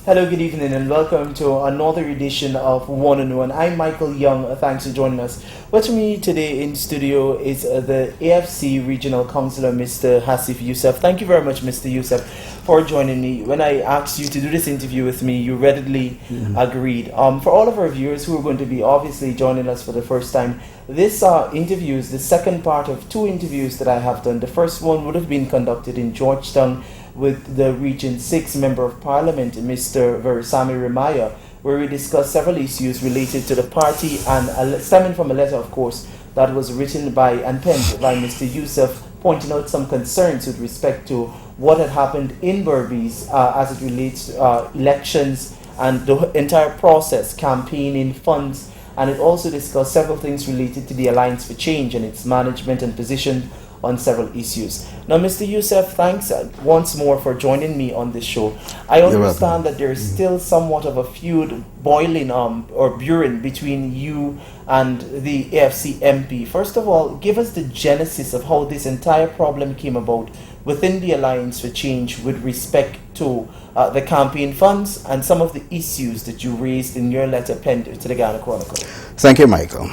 Hello, good evening, and welcome to another edition of One on One. I'm Michael Young. Thanks for joining us. With me today in studio is the AFC Regional Councillor, Mr. Haseef Yusuf. Thank you very much, Mr. Yusuf, for joining me. When I asked you to do this interview with me, you readily agreed. For all of our viewers who are going to be obviously joining us for the first time, this interview is the second part of two interviews that I have done. The first one would have been conducted in Georgetown with the Region 6 Member of Parliament, Mr. Veerasammy Ramayya, where we discussed several issues related to the party and stemming from a letter, of course, that was written by and penned by Mr. Yusuf, pointing out some concerns with respect to what had happened in Berbice as it relates to elections and the entire process, campaigning, funds, and it also discussed several things related to the Alliance for Change and its management and position on several issues. Now, Mr. Yusuf, thanks once more for joining me on this show. I understand that there is still somewhat of a feud boiling or brewing between you and the AFC MP. First of all, give us the genesis of how this entire problem came about within the Alliance for Change with respect to the campaign funds and some of the issues that you raised in your letter penned to the Ghana Chronicle. Thank you, Michael.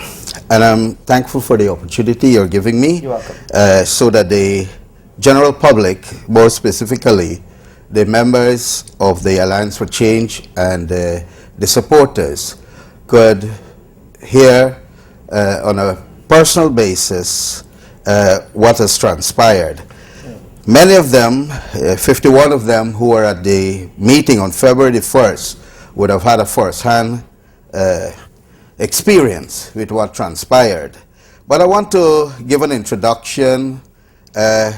And I'm thankful for the opportunity you're giving me. You're welcome. So that the general public, more specifically the members of the Alliance for Change and the supporters, could hear on a personal basis what has transpired. Many of them, 51 of them who were at the meeting on February the 1st, would have had a first-hand experience with what transpired. But I want to give an introduction to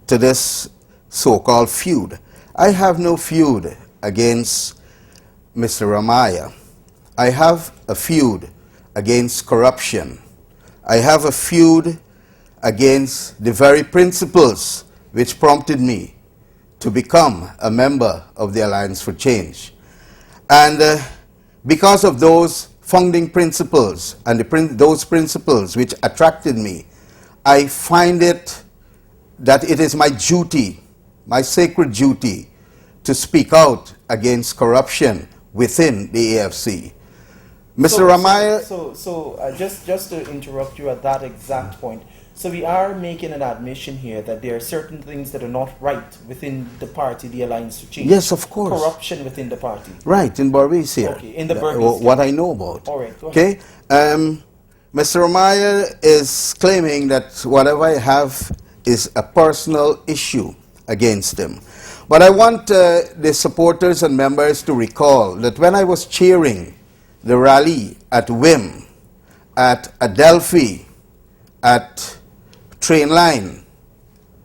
this so-called feud. I have no feud against Mr. Ramayya. I have a feud against corruption. I have a feud against the very principles which prompted me to become a member of the Alliance for Change. And because of those founding principles and those principles which attracted me, I find it that it is my duty, my sacred duty, to speak out against corruption within the AFC. Mr. Ramayya... Just to interrupt you at that exact point, so we are making an admission here that there are certain things that are not right within the party, the Alliance for Change. Yes, of course. Corruption within the party. Right, in Berbice here. Okay, in the Berbice. What I know about. All right, go ahead. Okay. Mr. Ramayya is claiming that whatever I have is a personal issue against him. But I want the supporters and members to recall that when I was cheering the rally at Whim, at Adelphi, at Train Line,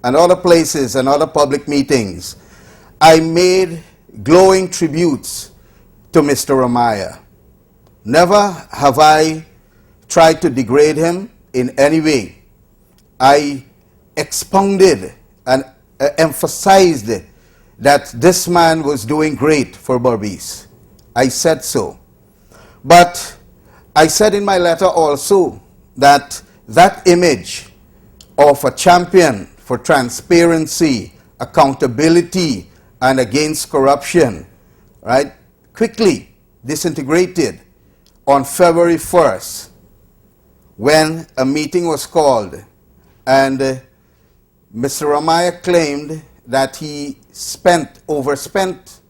and other places and other public meetings, I made glowing tributes to Mr. Ramayya. Never have I tried to degrade him in any way. I expounded and emphasized that this man was doing great for Berbice. I said so. But I said in my letter also that that image of a champion for transparency, accountability, and against corruption, right, quickly disintegrated on February 1st when a meeting was called and Mr. Ramayya claimed that he overspent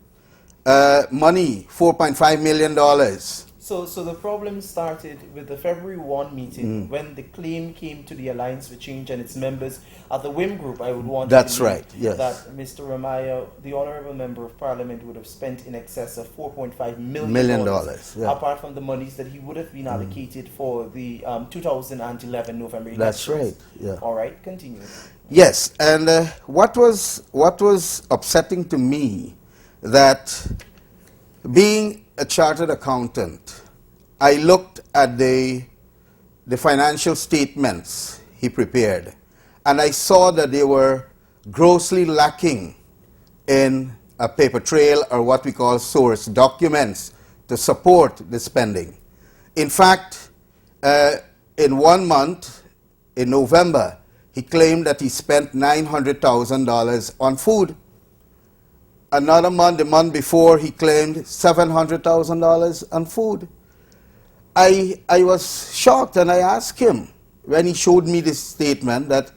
money, $4.5 million. So the problem started with the February 1 meeting when the claim came to the Alliance for Change and its members at the Whim group. I would want That's to believe right, yes. that Mr. Ramayya, the Honourable Member of Parliament, would have spent in excess of $4.5 million, yeah. apart from the monies that he would have been allocated for the 2011 November elections. That's right, yeah. All right, continue. Yes, and what was upsetting to me, that being a chartered accountant, I looked at the financial statements he prepared, and I saw that they were grossly lacking in a paper trail, or what we call source documents, to support the spending. In fact, in 1 month, in November, he claimed that he spent $900,000 on food. Another month, the month before, he claimed $700,000 on food. I was shocked, and I asked him when he showed me this statement that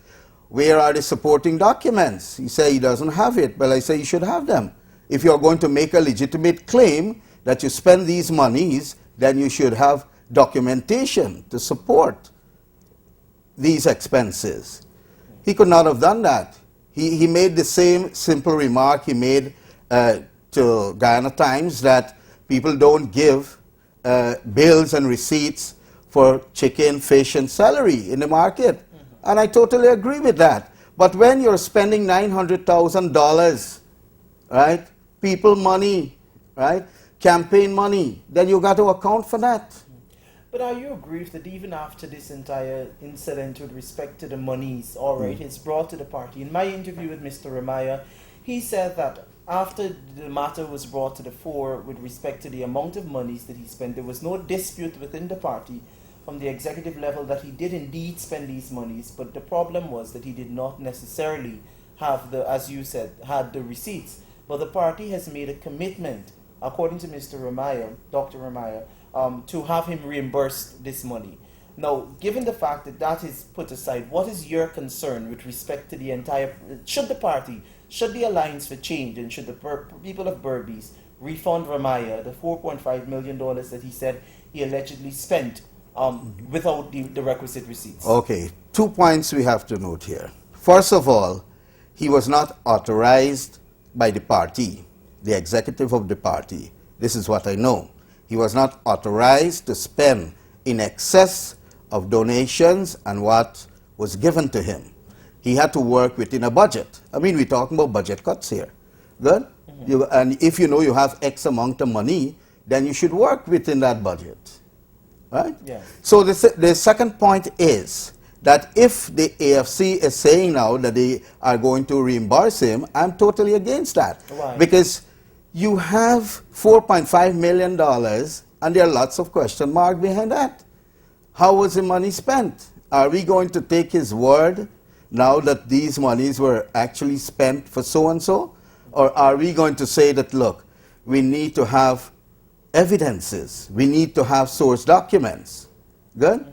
where are the supporting documents? He said he doesn't have it, but I say you should have them. If you're going to make a legitimate claim that you spend these monies, then you should have documentation to support these expenses. He could not have done that. He made the same simple remark he made to Guyana Times that people don't give bills and receipts for chicken, fish, and celery in the market. And I totally agree with that. But when you're spending $900,000, right, people money, right, campaign money, then you got to account for that. But are you aggrieved that even after this entire incident with respect to the monies, all right, it's brought to the party? In my interview with Mr. Ramayya, he said that after the matter was brought to the fore with respect to the amount of monies that he spent, there was no dispute within the party from the executive level that he did indeed spend these monies, but the problem was that he did not necessarily have the, as you said, had the receipts. But the party has made a commitment, according to Mr. Ramayya, Dr. Ramayya, to have him reimburse this money. Now, given the fact that that is put aside, what is your concern with respect to the entire, should the party, should the Alliance for Change, and should the people of Berbice refund Ramayya the $4.5 million that he said he allegedly spent without the requisite receipts? Okay, 2 points we have to note here. First of all, he was not authorized by the party, the executive of the party. This is what I know. He was not authorized to spend in excess of donations and what was given to him. He had to work within a budget. I mean, we're talking about budget cuts here. Good? And if you know you have X amount of money, then you should work within that budget. Right? Yeah. So the second point is that if the AFC is saying now that they are going to reimburse him, I'm totally against that. Why? Because you have $4.5 million and there are lots of question marks behind that. How was the money spent? Are we going to take his word now that these monies were actually spent for so-and-so? Or are we going to say that, look, we need to have evidences, we need to have source documents? Good?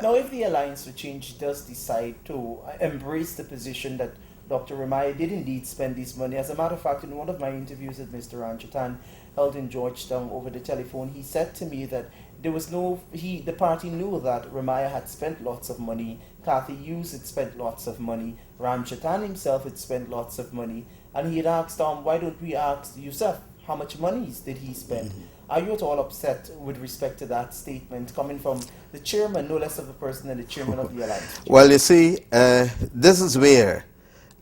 Now, if the Alliance for Change does decide to embrace the position that Dr. Ramayya did indeed spend this money, as a matter of fact, in one of my interviews with Mr. Ramchatan, held in Georgetown over the telephone, he said to me that there was no, the party knew that Ramayya had spent lots of money, Kathy Hughes had spent lots of money, Ramchatan himself had spent lots of money, and he had asked, why don't we ask Yusuf, how much monies did he spend? Are you at all upset with respect to that statement coming from the chairman, no less of the person than the chairman of the Alliance? Well, you see, this is where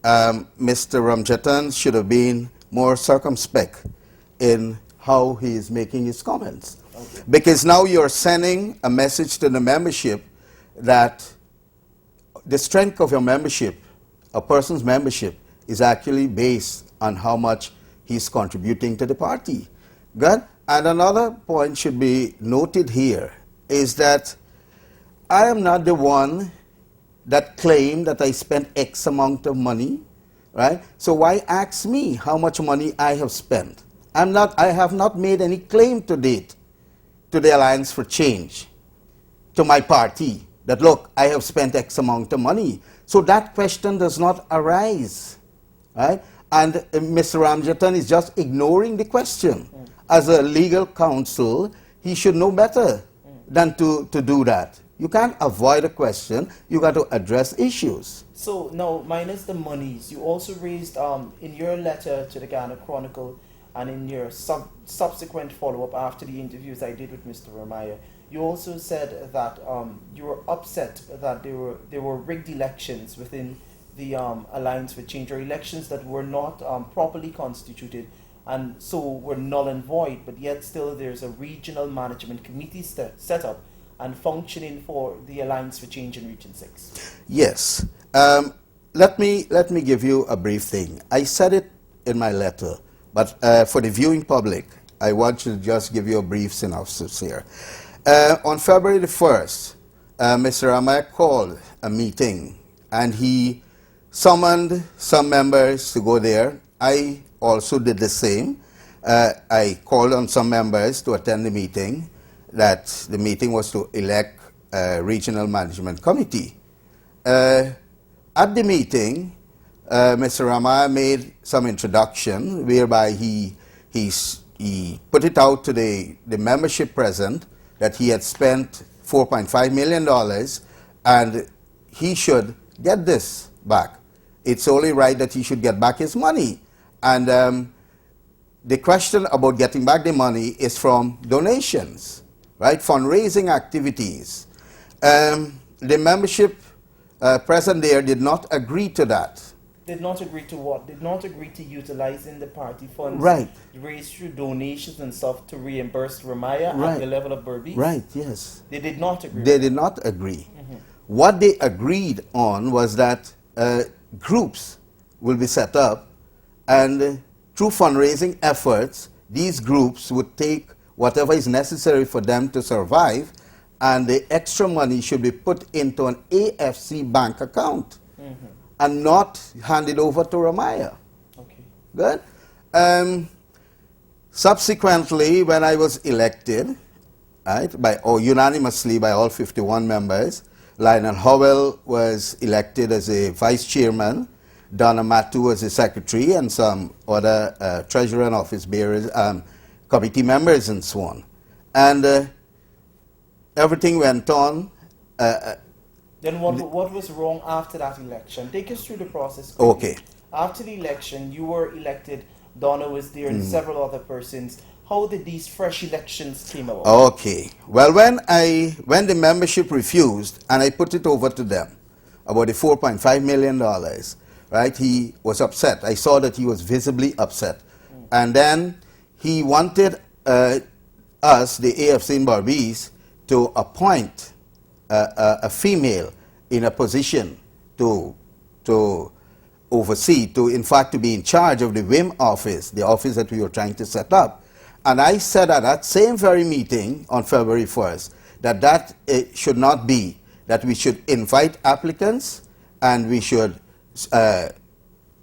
Mr. Ramchatan should have been more circumspect in how he is making his comments. Okay. Because now you're sending a message to the membership that the strength of your membership, a person's membership, is actually based on how much he's contributing to the party. Good? And another point should be noted here is that I am not the one that claimed that I spent X amount of money, right? So why ask me how much money I have spent? I have not made any claim to date to the Alliance for Change, to my party, that look, I have spent X amount of money. So that question does not arise, right? And Mr. Ramchatan is just ignoring the question. As a legal counsel, he should know better than to do that. You can't avoid a question, you got to address issues. So now, minus the monies, you also raised in your letter to the Ghana Chronicle and in your subsequent follow-up after the interviews I did with Mr. Ramayya, you also said that you were upset that there were rigged elections within the Alliance for Change, or elections that were not properly constituted and so were null and void, but yet still there's a regional management committee set up and functioning for the Alliance for Change in Region 6. Yes. Let me give you a brief thing. I said it in my letter, but for the viewing public, I want to just give you a brief synopsis here. On February the 1st, Mr. Ramayya called a meeting and he summoned some members to go there. I also did the same. I called on some members to attend the meeting, that the meeting was to elect a regional management committee. At the meeting, Mr. Ramayya made some introduction whereby he put it out to the membership present that he had spent $4.5 million and he should get this back. It's only right that he should get back his money. And the question about getting back the money is from donations, right? Fundraising activities. The membership present there did not agree to that. Did not agree to what? Did not agree to utilizing the party funds raised through donations and stuff to reimburse Ramayya at the level of Berbice? Right, yes. They did not agree. They did not agree. What they agreed on was that groups will be set up, and through fundraising efforts, these groups would take whatever is necessary for them to survive, and the extra money should be put into an AFC bank account and not handed over to Ramayya. Okay. Good. Subsequently, when I was elected, right, unanimously by all 51 members, Lionel Howell was elected as a vice chairman, Donna Matu as a secretary, and some other treasurer and office bearers, committee members and so on. And everything went on. Then what was wrong after that election? Take us through the process. Okay. After the election, you were elected, Donna was there, and several other persons. How did these fresh elections came about? Okay. Well, when the membership refused, and I put it over to them, about the $4.5 million, right, he was upset. I saw that he was visibly upset. And then he wanted us, the AFC in Berbice, to appoint a female in a position to oversee, in fact, to be in charge of the Whim office, the office that we were trying to set up. And I said at that same very meeting on February 1st that should not be, that we should invite applicants and we should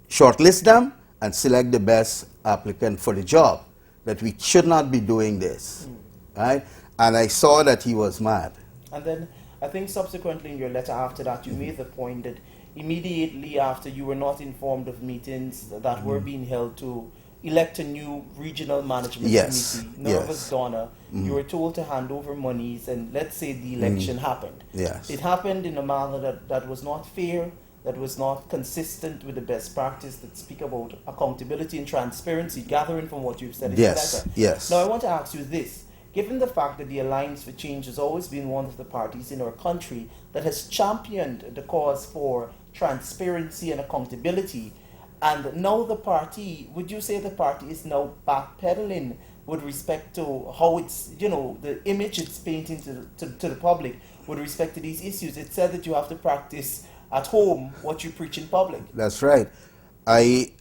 shortlist them and select the best applicant for the job, that we should not be doing this, right? And I saw that he was mad. And then I think subsequently in your letter after that, you made the point that immediately after you were not informed of meetings that were being held to elect a new regional management committee, nervous Donna, you were told to hand over monies, and let's say the election happened. Yes. It happened in a manner that was not fair, that was not consistent with the best practice that speak about accountability and transparency, gathering from what you've said in the letter. Yes. Now I want to ask you this. Given the fact that the Alliance for Change has always been one of the parties in our country that has championed the cause for transparency and accountability, and now the party, would you say the party is now backpedaling with respect to how it's, the image it's painting to the public with respect to these issues? It said that you have to practice at home what you preach in public. That's right. I'm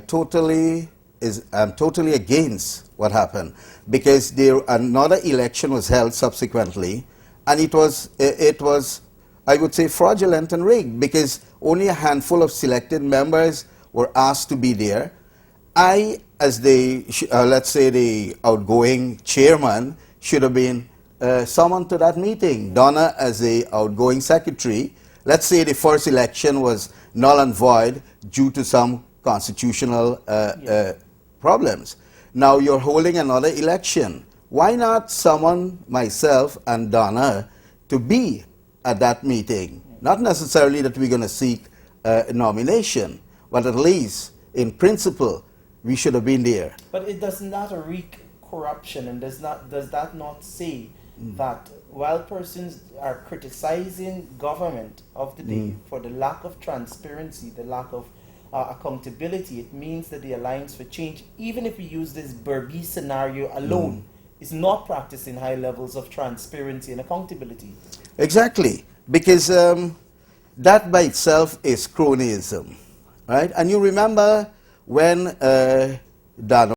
totally against what happened, because another election was held subsequently, and it was I would say fraudulent and rigged, because only a handful of selected members were asked to be there. I, as let's say the outgoing chairman, should have been summoned to that meeting. Donna, as the outgoing secretary, let's say the first election was null and void due to some constitutional problems. Now you're holding another election. Why not summon myself and Donna to be at that meeting? Not necessarily that we're going to seek a nomination, but at least in principle we should have been there. But it does not wreak corruption, and does that not say that while persons are criticizing government of the day for the lack of transparency, the lack of accountability, it means that the Alliance for Change, even if we use this Berbice scenario alone, is not practicing high levels of transparency and accountability? Exactly, because that by itself is cronyism, right? And you remember when Donna